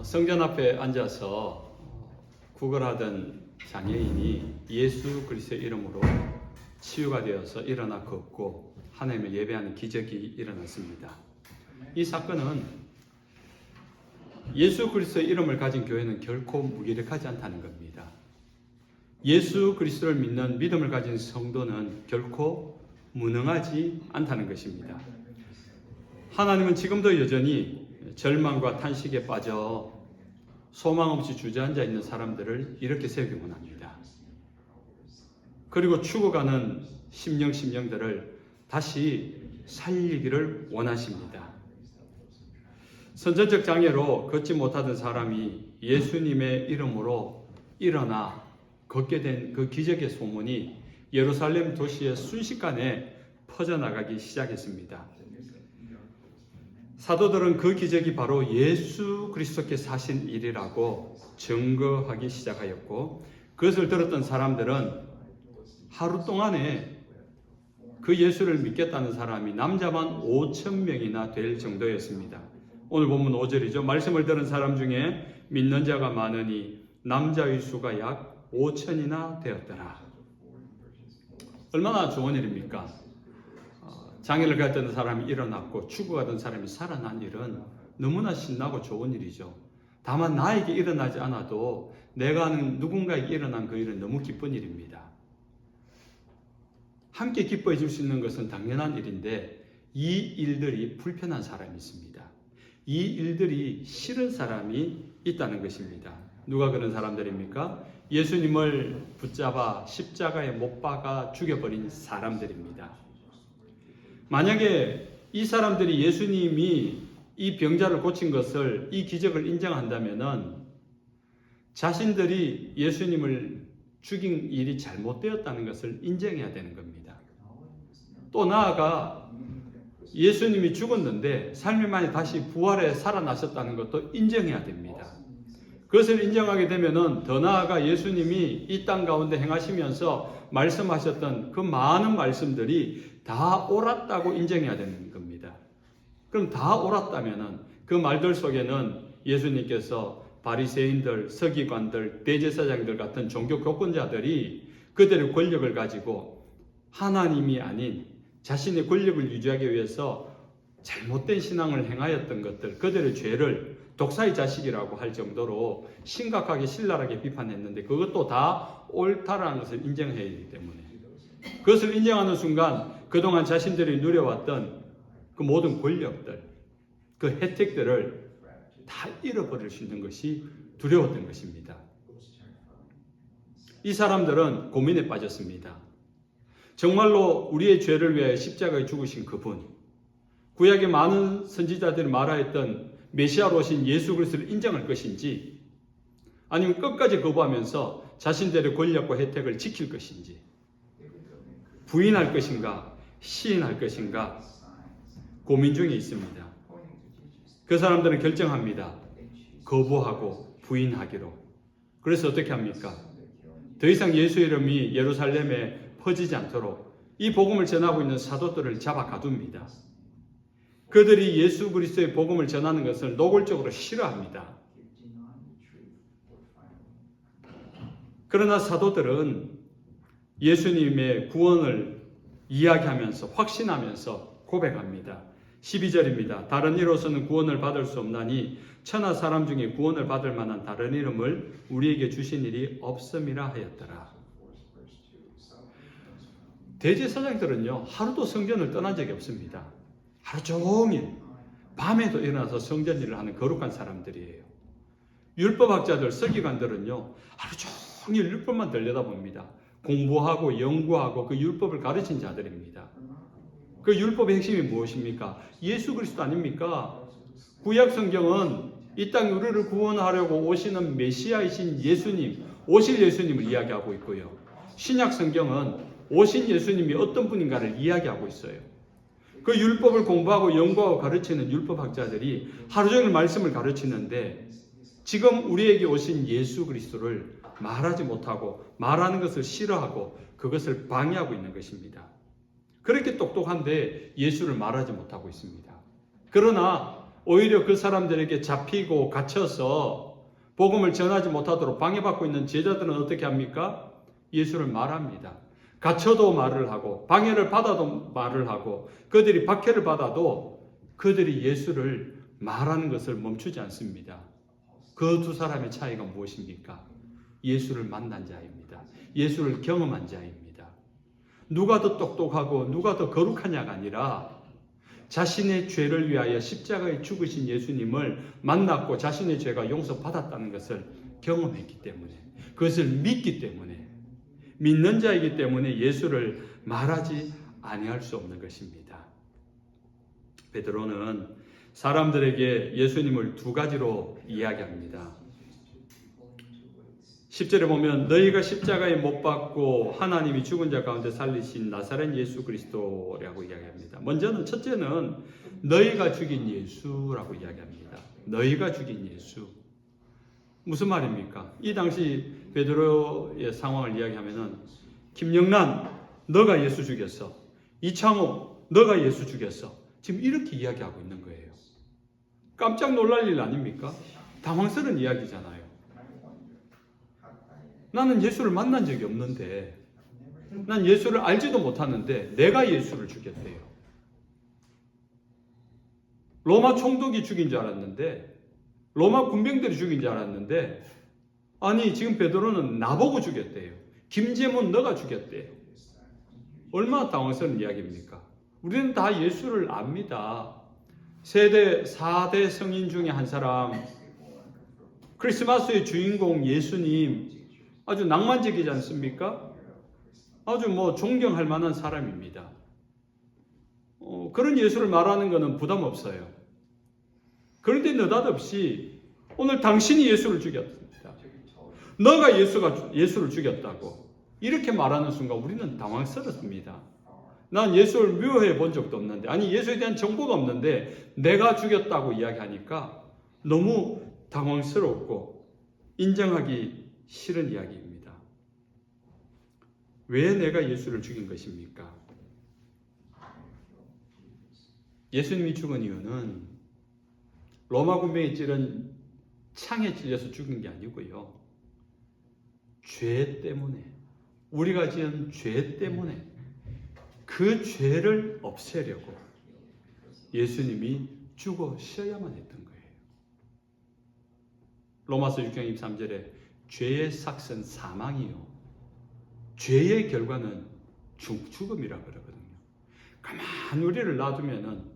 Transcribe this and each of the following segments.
성전 앞에 앉아서 구걸하던 장애인이 예수 그리스도의 이름으로 치유가 되어서 일어나 걷고 하나님을 예배하는 기적이 일어났습니다. 이 사건은 예수 그리스도의 이름을 가진 교회는 결코 무기력하지 않다는 겁니다. 예수 그리스도를 믿는 믿음을 가진 성도는 결코 무능하지 않다는 것입니다. 하나님은 지금도 여전히 절망과 탄식에 빠져 소망 없이 주저앉아 있는 사람들을 이렇게 세우기 원합니다. 그리고 죽어가는 심령들을 다시 살리기를 원하십니다. 선천적 장애로 걷지 못하던 사람이 예수님의 이름으로 일어나 걷게 된 그 기적의 소문이 예루살렘 도시에 순식간에 퍼져나가기 시작했습니다. 사도들은 그 기적이 바로 예수 그리스도께서 하신 일이라고 증거하기 시작하였고, 그것을 들었던 사람들은 하루 동안에 그 예수를 믿겠다는 사람이 남자만 5,000명이나 될 정도였습니다. 오늘 본문 5절이죠. 말씀을 들은 사람 중에 믿는 자가 많으니 남자의 수가 약 5,000이나 되었더라. 얼마나 좋은 일입니까? 장애를 가졌던 사람이 일어났고 죽어가던 사람이 살아난 일은 너무나 신나고 좋은 일이죠. 다만 나에게 일어나지 않아도 내가 아는 누군가에게 일어난 그 일은 너무 기쁜 일입니다. 함께 기뻐해 줄 수 있는 것은 당연한 일인데, 이 일들이 불편한 사람이 있습니다. 이 일들이 싫은 사람이 있다는 것입니다. 누가 그런 사람들입니까? 예수님을 붙잡아 십자가에 못 박아 죽여버린 사람들입니다. 만약에 이 사람들이 예수님이 이 병자를 고친 것을, 이 기적을 인정한다면은 자신들이 예수님을 죽인 일이 잘못되었다는 것을 인정해야 되는 겁니다. 또 나아가 예수님이 죽었는데 삶이 만에 다시 부활해 살아나셨다는 것도 인정해야 됩니다. 그것을 인정하게 되면은 더 나아가 예수님이 이 땅 가운데 행하시면서 말씀하셨던 그 많은 말씀들이 다 옳았다고 인정해야 되는 겁니다. 그럼 다 옳았다면은 그 말들 속에는 예수님께서 바리새인들, 서기관들, 대제사장들 같은 종교 교권자들이 그들의 권력을 가지고 하나님이 아닌 자신의 권력을 유지하기 위해서 잘못된 신앙을 행하였던 것들, 그들의 죄를 독사의 자식이라고 할 정도로 심각하게 신랄하게 비판했는데, 그것도 다 옳다라는 것을 인정해야 하기 때문에, 그것을 인정하는 순간 그동안 자신들이 누려왔던 그 모든 권력들, 그 혜택들을 다 잃어버릴 수 있는 것이 두려웠던 것입니다. 이 사람들은 고민에 빠졌습니다. 정말로 우리의 죄를 위하여 십자가에 죽으신 그분, 구약의 많은 선지자들이 말하였던 메시아로 오신 예수 그리스도를 인정할 것인지, 아니면 끝까지 거부하면서 자신들의 권력과 혜택을 지킬 것인지, 부인할 것인가 시인할 것인가 고민 중에 있습니다. 그 사람들은 결정합니다. 거부하고 부인하기로. 그래서 어떻게 합니까? 더 이상 예수 이름이 예루살렘에 퍼지지 않도록 이 복음을 전하고 있는 사도들을 잡아 가둡니다. 그들이 예수 그리스도의 복음을 전하는 것을 노골적으로 싫어합니다. 그러나 사도들은 예수님의 구원을 이야기하면서 확신하면서 고백합니다. 12절입니다. 다른 이로서는 구원을 받을 수 없나니 천하 사람 중에 구원을 받을 만한 다른 이름을 우리에게 주신 일이 없음이라 하였더라. 대제사장들은요, 하루도 성전을 떠난 적이 없습니다. 하루 종일 밤에도 일어나서 성전 일을 하는 거룩한 사람들이에요. 율법학자들, 서기관들은요, 하루 종일 율법만 들여다봅니다. 공부하고 연구하고 그 율법을 가르친 자들입니다. 그 율법의 핵심이 무엇입니까? 예수 그리스도 아닙니까? 구약 성경은 이 땅에 우리를 구원하려고 오시는 메시아이신 예수님, 오실 예수님을 이야기하고 있고요. 신약 성경은 오신 예수님이 어떤 분인가를 이야기하고 있어요. 그 율법을 공부하고 연구하고 가르치는 율법학자들이 하루 종일 말씀을 가르치는데, 지금 우리에게 오신 예수 그리스도를 말하지 못하고 말하는 것을 싫어하고 그것을 방해하고 있는 것입니다. 그렇게 똑똑한데 예수를 말하지 못하고 있습니다. 그러나 오히려 그 사람들에게 잡히고 갇혀서 복음을 전하지 못하도록 방해받고 있는 제자들은 어떻게 합니까? 예수를 말합니다. 갇혀도 말을 하고 방해를 받아도 말을 하고 그들이 박해를 받아도 그들이 예수를 말하는 것을 멈추지 않습니다. 그 두 사람의 차이가 무엇입니까? 예수를 만난 자입니다. 예수를 경험한 자입니다. 누가 더 똑똑하고 누가 더 거룩하냐가 아니라 자신의 죄를 위하여 십자가에 죽으신 예수님을 만났고 자신의 죄가 용서받았다는 것을 경험했기 때문에, 그것을 믿기 때문에, 믿는 자이기 때문에 예수를 말하지 아니할 수 없는 것입니다. 베드로는 사람들에게 예수님을 두 가지로 이야기합니다. 10절에 보면 너희가 십자가에 못 박고 하나님이 죽은 자 가운데 살리신 나사렛 예수 그리스도라고 이야기합니다. 먼저는 첫째는 너희가 죽인 예수라고 이야기합니다. 너희가 죽인 예수. 무슨 말입니까? 이 당시 베드로의 상황을 이야기하면은 김영란 너가 예수 죽였어. 이창호 너가 예수 죽였어. 지금 이렇게 이야기하고 있는 거예요. 깜짝 놀랄 일 아닙니까? 당황스러운 이야기잖아요. 나는 예수를 만난 적이 없는데, 난 예수를 알지도 못하는데 내가 예수를 죽였대요. 로마 총독이 죽인 줄 알았는데, 로마 군병들이 죽인 줄 알았는데, 아니 지금 베드로는 나보고 죽였대요. 김재문 너가 죽였대요. 얼마나 당황스러운 이야기입니까? 우리는 다 예수를 압니다. 세대 4대 성인 중에 한 사람, 크리스마스의 주인공 예수님, 아주 낭만적이지 않습니까? 아주 존경할 만한 사람입니다. 그런 예수를 말하는 것은 부담 없어요. 그런데 느닷없이 오늘 당신이 예수를 죽였습니다. 너가 예수를 죽였다고 이렇게 말하는 순간 우리는 당황스럽습니다. 난 예수를 묘해 본 적도 없는데, 아니 예수에 대한 정보가 없는데 내가 죽였다고 이야기하니까 너무 당황스럽고 인정하기 싫은 이야기입니다. 왜 내가 예수를 죽인 것입니까? 예수님이 죽은 이유는 로마 군병이 찌른 창에 찔려서 죽은 게 아니고요. 죄 때문에, 우리가 지은 죄 때문에 그 죄를 없애려고 예수님이 죽으셔야만 했던 거예요. 로마서 6장 23절에 죄의 삭은 사망이요, 죄의 결과는 죽음이라 그러거든요. 가만 우리를 놔두면은,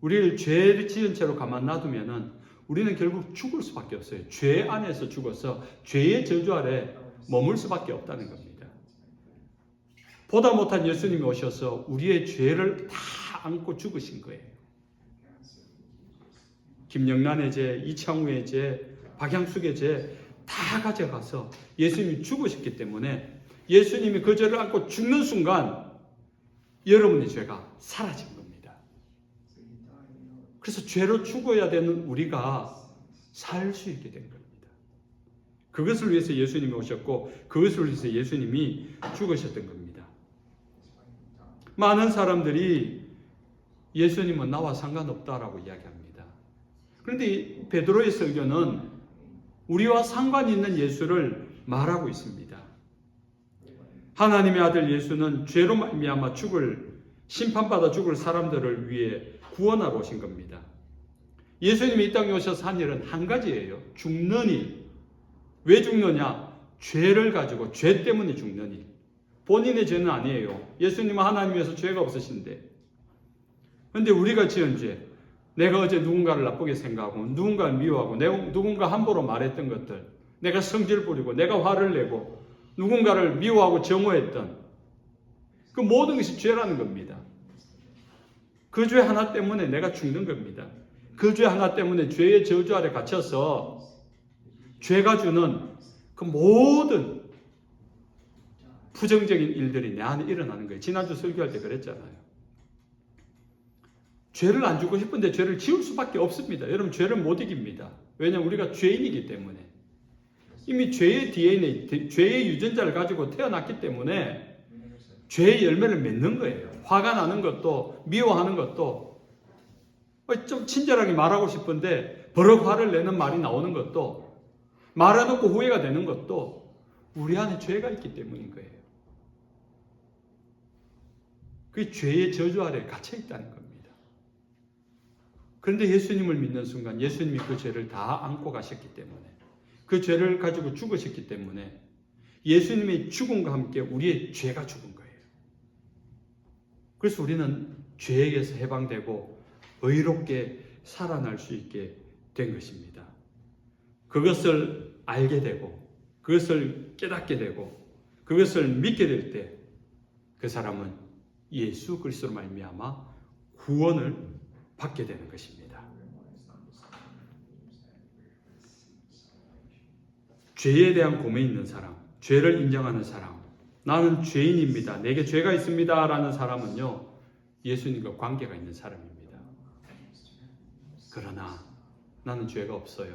우리를 죄를 지은 채로 가만 놔두면은 우리는 결국 죽을 수밖에 없어요. 죄 안에서 죽어서 죄의 저주 아래 머물 수밖에 없다는 겁니다. 보다 못한 예수님이 오셔서 우리의 죄를 다 안고 죽으신 거예요. 김영란의 죄, 이창우의 죄, 박향숙의 죄 다 가져가서 예수님이 죽으셨기 때문에 예수님이 그 죄를 안고 죽는 순간 여러분의 죄가 사라진 겁니다. 그래서 죄로 죽어야 되는 우리가 살 수 있게 된 겁니다. 그것을 위해서 예수님이 오셨고 그것을 위해서 예수님이 죽으셨던 겁니다. 많은 사람들이 예수님은 나와 상관없다라고 이야기합니다. 그런데 베드로의 설교는 우리와 상관이 있는 예수를 말하고 있습니다. 하나님의 아들 예수는 죄로 말미암아 심판받아 죽을 사람들을 위해 구원하러 오신 겁니다. 예수님이 이 땅에 오셔서 한 일은 한 가지예요. 죽는 일. 왜 죽느냐? 죄를 가지고, 죄 때문에 죽는 일. 본인의 죄는 아니에요. 예수님은 하나님에서 죄가 없으신데. 그런데 우리가 지은 죄, 내가 어제 누군가를 나쁘게 생각하고, 누군가를 미워하고, 누군가 함부로 말했던 것들, 내가 성질 부리고, 내가 화를 내고, 누군가를 미워하고 정오했던 그 모든 것이 죄라는 겁니다. 그 죄 하나 때문에 내가 죽는 겁니다. 그 죄 하나 때문에 죄의 저주 아래 갇혀서 죄가 주는 그 모든 부정적인 일들이 내 안에 일어나는 거예요. 지난주 설교할 때 그랬잖아요. 죄를 안 주고 싶은데 죄를 지을 수밖에 없습니다. 여러분, 죄를 못 이깁니다. 왜냐하면 우리가 죄인이기 때문에. 이미 죄의 DNA, 죄의 유전자를 가지고 태어났기 때문에 죄의 열매를 맺는 거예요. 화가 나는 것도, 미워하는 것도, 좀 친절하게 말하고 싶은데 버럭 화를 내는 말이 나오는 것도, 말해놓고 후회가 되는 것도 우리 안에 죄가 있기 때문인 거예요. 그 죄의 저주 아래에 갇혀 있다는 겁니다. 그런데 예수님을 믿는 순간 예수님이 그 죄를 다 안고 가셨기 때문에, 그 죄를 가지고 죽으셨기 때문에 예수님의 죽음과 함께 우리의 죄가 죽은 거예요. 그래서 우리는 죄에게서 해방되고 의롭게 살아날 수 있게 된 것입니다. 그것을 알게 되고 그것을 깨닫게 되고 그것을 믿게 될 때 그 사람은 예수 그리스도로 말미암아 구원을 받게 되는 것입니다. 죄에 대한 고민이 있는 사람, 죄를 인정하는 사람, 나는 죄인입니다, 내게 죄가 있습니다 라는 사람은요, 예수님과 관계가 있는 사람입니다. 그러나 나는 죄가 없어요,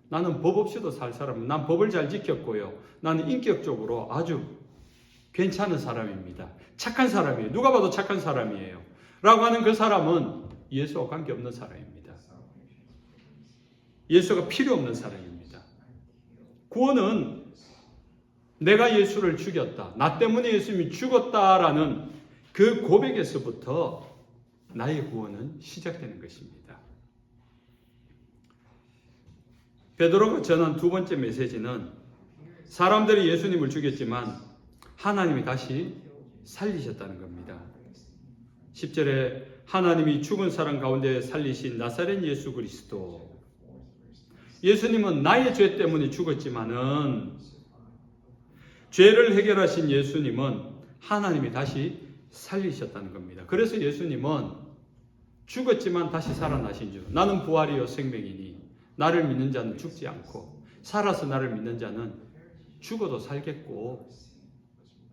나는 법 없이도 살 사람, 난 법을 잘 지켰고요, 나는 인격적으로 아주 괜찮은 사람입니다, 착한 사람이에요, 누가 봐도 착한 사람이에요 라고 하는 그 사람은 예수와 관계없는 사람입니다. 예수가 필요 없는 사람입니다. 구원은 내가 예수를 죽였다, 나 때문에 예수님이 죽었다라는 그 고백에서부터 나의 구원은 시작되는 것입니다. 베드로가 전한 두 번째 메시지는 사람들이 예수님을 죽였지만 하나님이 다시 살리셨다는 겁니다. 10절에 하나님이 죽은 사람 가운데 살리신 나사렛 예수 그리스도, 예수님은 나의 죄 때문에 죽었지만은 죄를 해결하신 예수님은 하나님이 다시 살리셨다는 겁니다. 그래서 예수님은 죽었지만 다시 살아나신 주, 나는 부활이요 생명이니 나를 믿는 자는 죽지 않고 살아서 나를 믿는 자는 죽어도 살겠고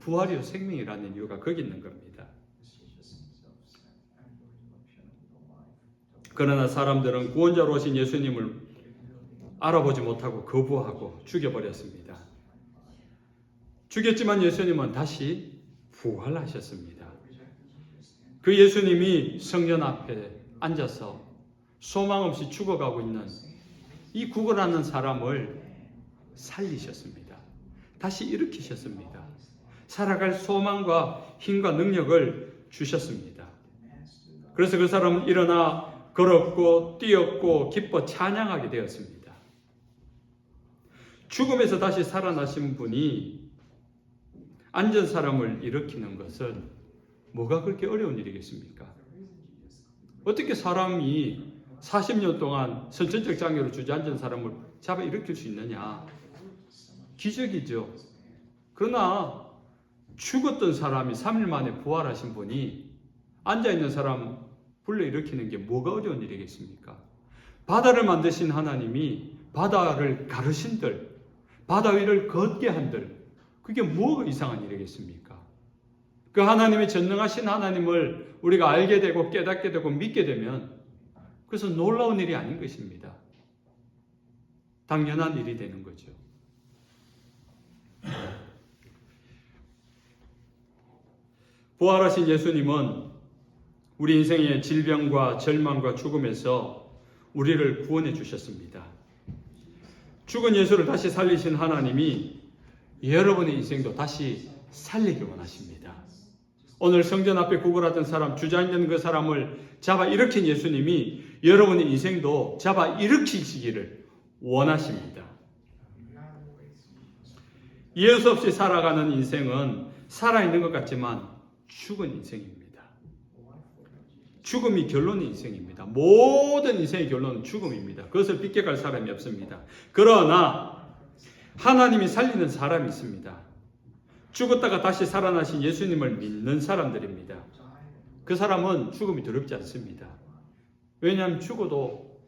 부활이요 생명이라는 이유가 거기 있는 겁니다. 그러나 사람들은 구원자로 오신 예수님을 알아보지 못하고 거부하고 죽여버렸습니다. 죽였지만 예수님은 다시 부활하셨습니다. 그 예수님이 성전 앞에 앉아서 소망 없이 죽어가고 있는 이 구걸하는 사람을 살리셨습니다. 다시 일으키셨습니다. 살아갈 소망과 힘과 능력을 주셨습니다. 그래서 그 사람은 일어나 걸었고 뛰었고 기뻐 찬양하게 되었습니다. 죽음에서 다시 살아나신 분이 앉은 사람을 일으키는 것은 뭐가 그렇게 어려운 일이겠습니까? 어떻게 사람이 40년 동안 선천적 장애로 주저앉은 사람을 잡아 일으킬 수 있느냐? 기적이죠. 그러나 죽었던 사람이 3일 만에 부활하신 분이 앉아있는 사람 불러일으키는 게 뭐가 어려운 일이겠습니까? 바다를 만드신 하나님이 바다를 가르신들, 바다 위를 걷게 한들, 그게 뭐가 이상한 일이겠습니까? 그 하나님의 전능하신 하나님을 우리가 알게 되고 깨닫게 되고 믿게 되면 그것은 놀라운 일이 아닌 것입니다. 당연한 일이 되는 거죠. 부활하신 예수님은 우리 인생의 질병과 절망과 죽음에서 우리를 구원해 주셨습니다. 죽은 예수를 다시 살리신 하나님이 여러분의 인생도 다시 살리길 원하십니다. 오늘 성전 앞에 구걸하던 사람, 주저앉은 그 사람을 잡아 일으킨 예수님이 여러분의 인생도 잡아 일으키시기를 원하십니다. 예수 없이 살아가는 인생은 살아있는 것 같지만 죽은 인생입니다. 죽음이 결론의 인생입니다. 모든 인생의 결론은 죽음입니다. 그것을 비껴갈 사람이 없습니다. 그러나 하나님이 살리는 사람이 있습니다. 죽었다가 다시 살아나신 예수님을 믿는 사람들입니다. 그 사람은 죽음이 두렵지 않습니다. 왜냐하면 죽어도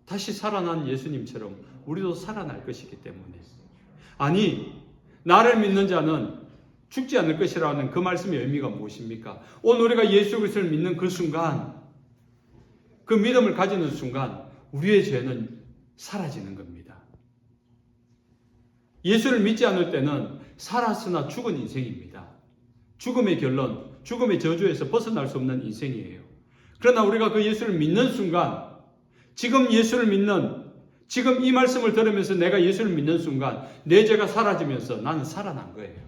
다시 살아난 예수님처럼 우리도 살아날 것이기 때문에. 아니, 나를 믿는 자는 죽지 않을 것이라는 그 말씀의 의미가 무엇입니까? 오늘 우리가 예수 그리스도를 믿는 그 순간, 그 믿음을 가지는 순간 우리의 죄는 사라지는 겁니다. 예수를 믿지 않을 때는 살았으나 죽은 인생입니다. 죽음의 결론, 죽음의 저주에서 벗어날 수 없는 인생이에요. 그러나 우리가 그 예수를 믿는 순간, 지금 예수를 믿는, 지금 이 말씀을 들으면서 내가 예수를 믿는 순간 내 죄가 사라지면서 나는 살아난 거예요.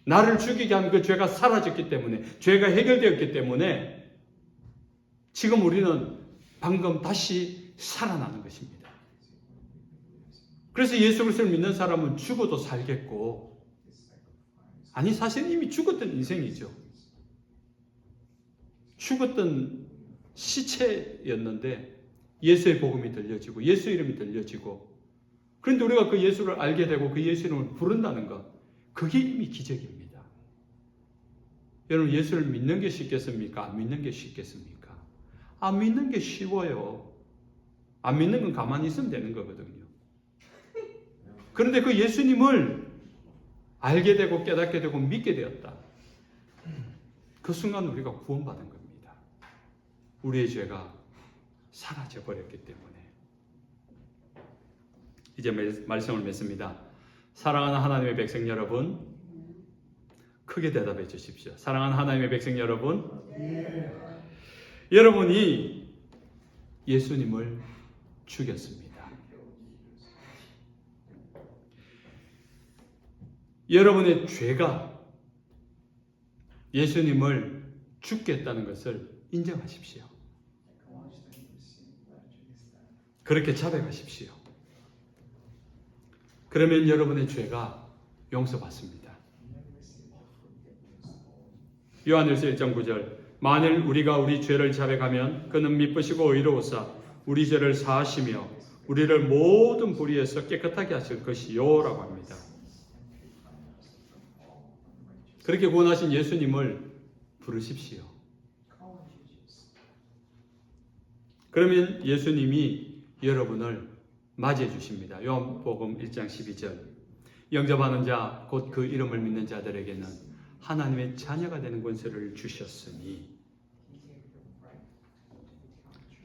나를 죽이게 한 그 죄가 사라졌기 때문에, 죄가 해결되었기 때문에 지금 우리는 방금 다시 살아나는 것입니다. 그래서 예수 그리스도를 믿는 사람은 죽어도 살겠고, 아니 사실 이미 죽었던 인생이죠. 죽었던 시체였는데 예수의 복음이 들려지고 예수 이름이 들려지고, 그런데 우리가 그 예수를 알게 되고 그 예수 이름을 부른다는 것, 그게 이미 기적입니다. 여러분, 예수를 믿는 게 쉽겠습니까? 안 믿는 게 쉽겠습니까? 안 믿는 게 쉬워요. 안 믿는 건 가만히 있으면 되는 거거든요. 그런데 그 예수님을 알게 되고 깨닫게 되고 믿게 되었다. 그 순간 우리가 구원받은 겁니다. 우리의 죄가 사라져 버렸기 때문에. 이제 말씀을 맺습니다. 사랑하는 하나님의 백성 여러분, 크게 대답해 주십시오. 사랑하는 하나님의 백성 여러분, 여러분이 예수님을 죽였습니다. 여러분의 죄가 예수님을 죽게 했다는 것을 인정하십시오. 그렇게 자백하십시오. 그러면 여러분의 죄가 용서받습니다. 요한일서 1장 9절, 만일 우리가 우리 죄를 자백하면 그는 미쁘시고 의로우사 우리 죄를 사하시며 우리를 모든 불의에서 깨끗하게 하실 것이요 라고 합니다. 그렇게 구원하신 예수님을 부르십시오. 그러면 예수님이 여러분을 맞이해 주십니다. 요한복음 1장 12절, 영접하는 자 곧 그 이름을 믿는 자들에게는 하나님의 자녀가 되는 권세를 주셨으니,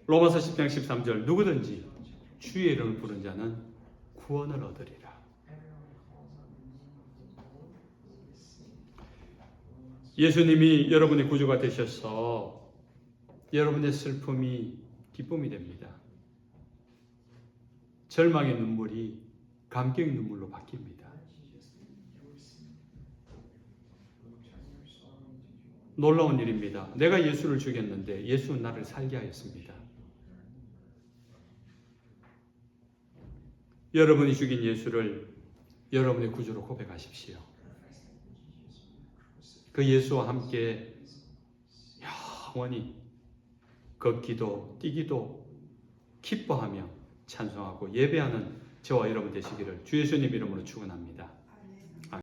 로마서 10장 13절, 누구든지 주의 이름을 부른 자는 구원을 얻으리라. 예수님이 여러분의 구주가 되셔서 여러분의 슬픔이 기쁨이 됩니다. 절망의 눈물이 감격의 눈물로 바뀝니다. 놀라운 일입니다. 내가 예수를 죽였는데 예수는 나를 살게 하였습니다. 여러분이 죽인 예수를 여러분의 구주로 고백하십시오. 그 예수와 함께 영원히 걷기도 뛰기도 기뻐하며 찬송하고 예배하는 저와 여러분 되시기를 주 예수님 이름으로 축원합니다.